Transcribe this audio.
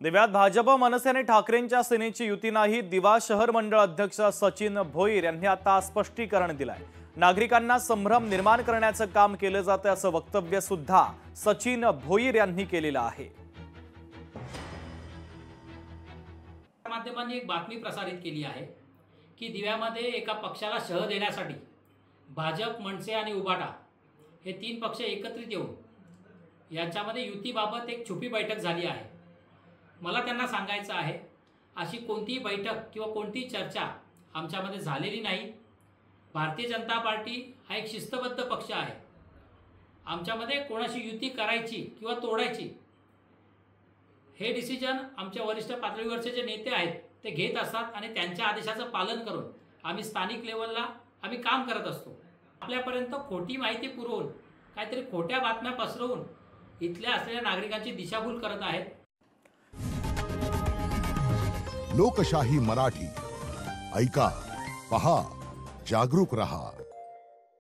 दिव्यात भाजप मनसे आणि ठाकरेंच्या सेनेची युती नाही, दिवा शहर मंडळ अध्यक्ष सचिन भोईर यांनी आता स्पष्टीकरण दिलंय। नागरिकांना संभ्रम निर्माण करण्याचं काम केलं जातं असं वक्तव्य सुद्धा सचिन भोईर यांनी केलेलं आहे। माध्यमांनी एक बातमी प्रसारित केली आहे की दिव्यामध्ये एका पक्षाला शह देण्यासाठी भाजप, मनसे आणि उबाटा हे तीन पक्ष एकत्रित येऊन यांच्यामध्ये युतीबाबत एक छुपी बैठक झाली आहे। मला त्यांना सांगायचं आहे, अशी कोणतीही बैठक किंवा कोणतीही चर्चा आमच्यामध्ये झालेली नाही। भारतीय जनता पार्टी हा एक शिस्तबद्ध पक्ष आहे। आमच्यामध्ये कोणाशी युती करायची किंवा तोडायची हे डिसिजन आमच्या वरिष्ठ पातळीवरचे जे नेते आहेत ते घेत असतात आणि त्यांच्या आदेशाचं पालन करून आम्ही स्थानिक लेवलला आम्ही काम करत असतो। आपल्यापर्यंत खोटी माहिती पुरवून काहीतरी खोट्या बातम्या पसरवून इथल्या असलेल्या नागरिकांची दिशाभूल करत आहेत। लोकशाही मराठी ऐका, पहा, जागरूक रहा।